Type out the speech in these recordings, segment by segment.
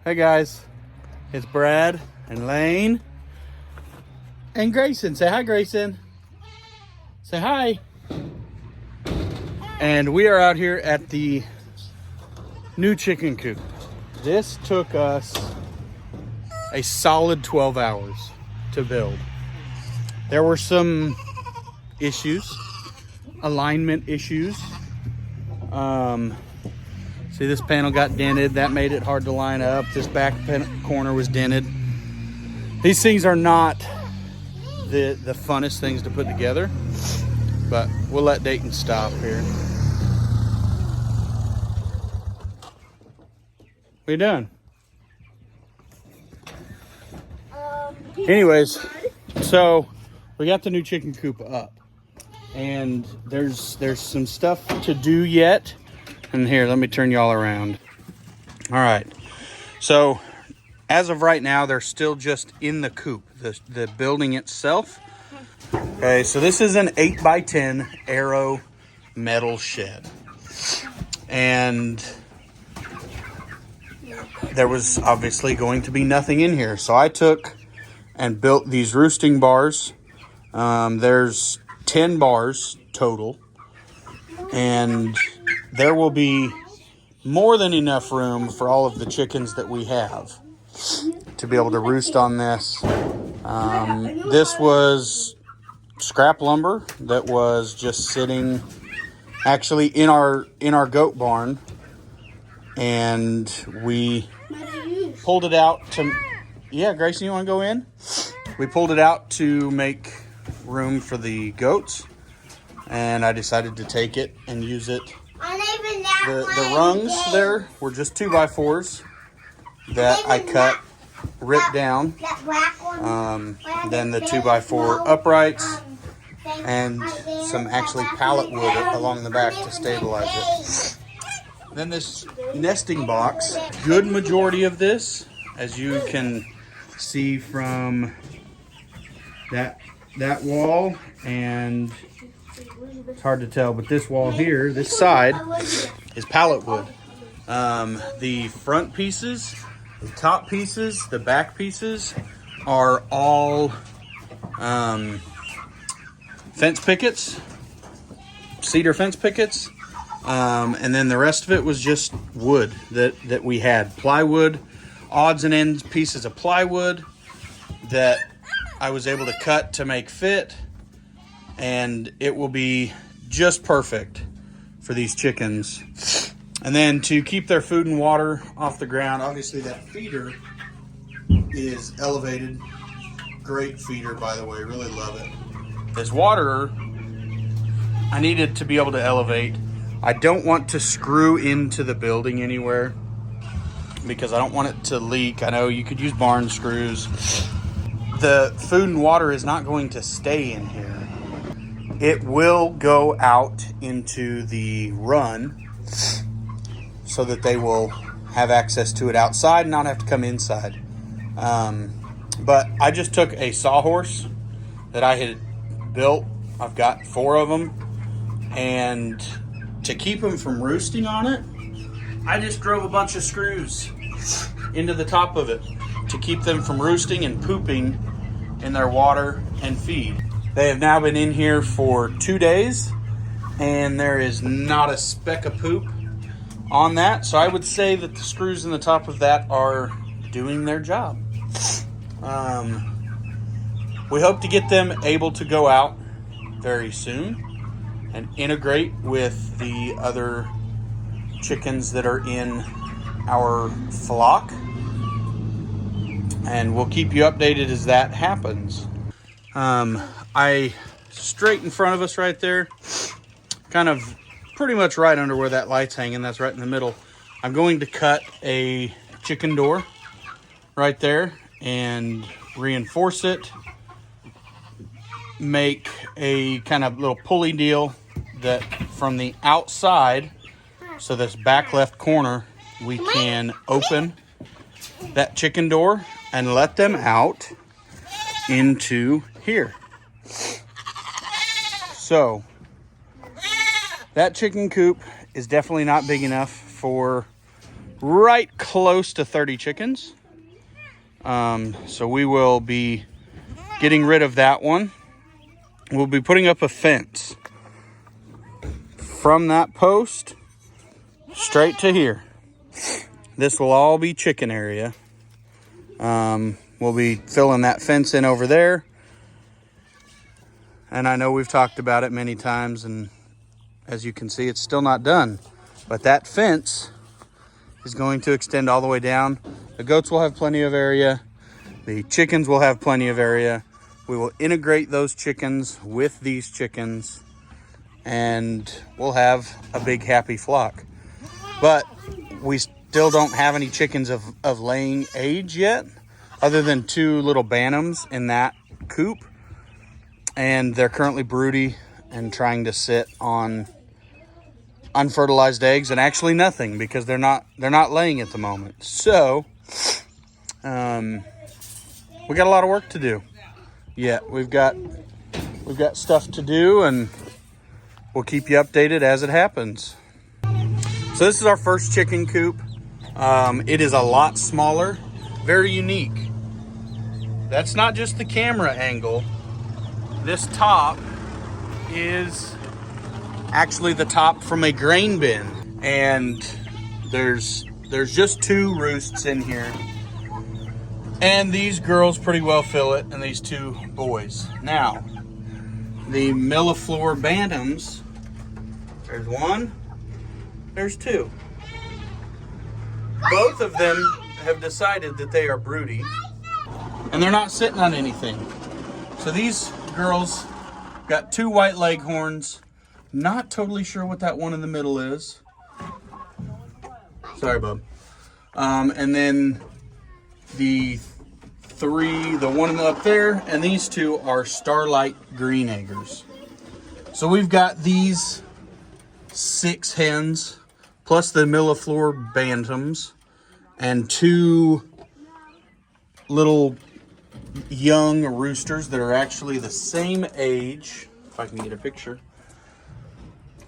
Hey guys, it's Brad and Lane and Grayson. Say hi, Grayson. Say hi. And we are out here at the new chicken coop. This took us a solid 12 hours to build. There were some issues, alignment issues. See, this panel got dented. That made it hard to line up. This back corner was dented. These things are not the funnest things to put together, but we'll let Dayton stop here. What are you doing? Anyways, so we got the new chicken coop up, and there's some stuff to do yet. And here, let me turn y'all around. All right. So as of right now, they're still just in the coop, the building itself. Okay, so this is an 8x10 aero metal shed. And there was obviously going to be nothing in here. So I took and built these roosting bars. There's 10 bars total. And there will be more than enough room for all of the chickens that we have to be able to roost on this. This was scrap lumber that was just sitting actually in our goat barn, and we pulled it out to, yeah, Grayson, you want to go in? We pulled it out to make room for the goats, and I decided to take it and use it. The rungs there were just 2x4s that I cut, ripped down. Then the 2x4 uprights and some actually pallet wood along the back to stabilize it. Then this nesting box, good majority of this, as you can see from that wall, and it's hard to tell, but this wall here, this side, is pallet wood. The front pieces, the top pieces, the back pieces are all fence pickets, cedar fence pickets. And then the rest of it was just wood that we had. Plywood, odds and ends pieces of plywood that I was able to cut to make fit. And it will be just perfect for these chickens. And then to keep their food and water off the ground, obviously that feeder is elevated. Great feeder, by the way, really love it. This water, I needed to be able to elevate. I don't want to screw into the building anywhere because I don't want it to leak. I know you could use barn screws. The food and water is not going to stay in here. It will go out into the run so that they will have access to it outside and not have to come inside. But I just took a sawhorse that I had built. I've got 4 of them. And to keep them from roosting on it, I just drove a bunch of screws into the top of it to keep them from roosting and pooping in their water and feed. They have now been in here for 2 days, and there is not a speck of poop on that. So I would say that the screws in the top of that are doing their job. We hope to get them able to go out very soon and integrate with the other chickens that are in our flock. And we'll keep you updated as that happens. Straight in front of us right there, kind of pretty much right under where that light's hanging, that's right in the middle. I'm going to cut a chicken door right there and reinforce it. Make a kind of little pulley deal that from the outside, so this back left corner, we can open that chicken door and let them out into here. So that chicken coop is definitely not big enough for right close to 30 chickens. So we will be getting rid of that one. We'll be putting up a fence from that post straight to here. This will all be chicken area. We'll be filling that fence in over there. And I know we've talked about it many times, and as you can see, it's still not done. But that fence is going to extend all the way down. The goats will have plenty of area. The chickens will have plenty of area. We will integrate those chickens with these chickens, and we'll have a big happy flock. But we still don't have any chickens of laying age yet, other than 2 little bantams in that coop. And they're currently broody and trying to sit on unfertilized eggs, and actually nothing, because they're not laying at the moment. So we got a lot of work to do. Yeah, we've got stuff to do, and we'll keep you updated as it happens. So this is our first chicken coop. It is a lot smaller, very unique. That's not just the camera angle. This top is actually the top from a grain bin, and there's just 2 roosts in here, and these girls pretty well fill it, and these 2 boys. Now, the millefleur bantams, there's 1, there's 2. Both of them have decided that they are broody, and they're not sitting on anything. So these girls got 2 white leghorns. Not totally sure what that one in the middle is. Sorry, bub. And then the one up there, and these 2 are Starlight Green Eggers. So we've got these 6 hens, plus the millefleur bantams, and 2 little young roosters that are actually the same age, if I can get a picture,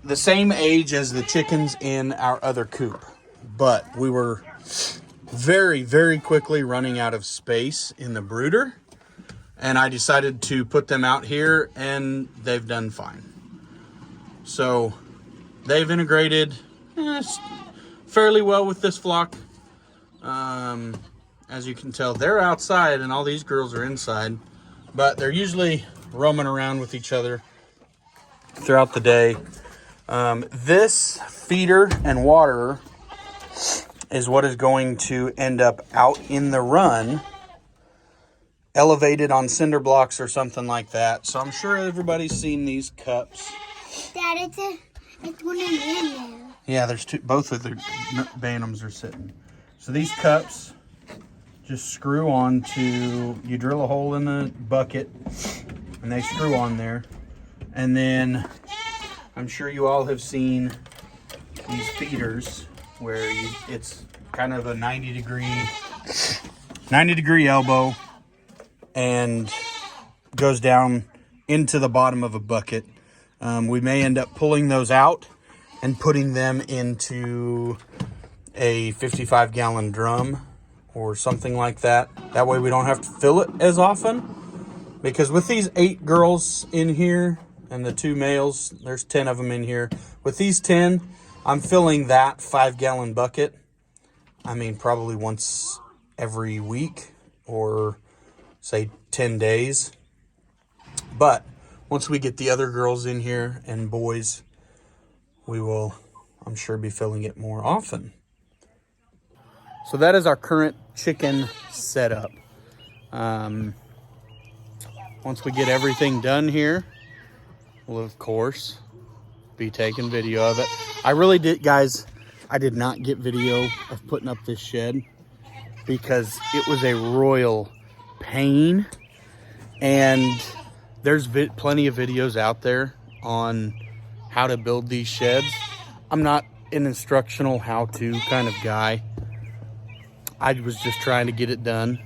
the same age as the chickens in our other coop. But we were very, very quickly running out of space in the brooder, and I decided to put them out here, and they've done fine. So they've integrated fairly well with this flock. As you can tell, they're outside and all these girls are inside, but they're usually roaming around with each other throughout the day. This feeder and water is what is going to end up out in the run, elevated on cinder blocks or something like that. So I'm sure everybody's seen these cups. Dad, it's one in there. Yeah, there's 2. Both of the bantams are sitting. So these cups just screw on to, you drill a hole in the bucket and they screw on there. And then I'm sure you all have seen these feeders where it's kind of a 90 degree elbow and goes down into the bottom of a bucket. We may end up pulling those out and putting them into a 55-gallon drum or something like that. That way we don't have to fill it as often. Because with these 8 girls in here and the 2 males, there's 10 of them in here. With these 10, I'm filling that 5-gallon bucket. I mean, probably once every week or say 10 days. But once we get the other girls in here and boys, we will, I'm sure, be filling it more often. So that is our current chicken setup. Once we get everything done here, we'll of course be taking video of it. I really did, guys, I did not get video of putting up this shed because it was a royal pain, and there's plenty of videos out there on how to build these sheds. I'm not an instructional how-to kind of guy. I was just trying to get it done.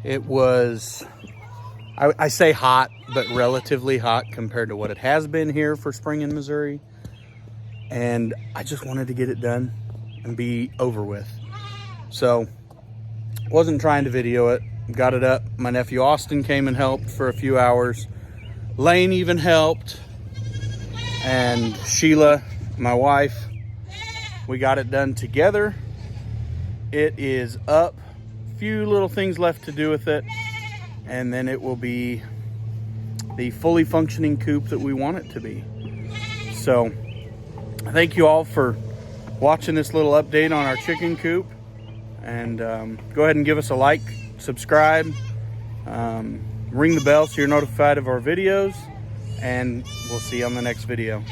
It was, I say hot, but relatively hot compared to what it has been here for spring in Missouri. And I just wanted to get it done and be over with. So wasn't trying to video it. Got it up. My nephew Austin came and helped for a few hours. Lane even helped. And Sheila, my wife, we got it done together. It is up. Few little things left to do with it, and then it will be the fully functioning coop that we want it to be. So thank you all for watching this little update on our chicken coop, and go ahead and give us a like, subscribe, ring the bell so you're notified of our videos, and we'll see you on the next video.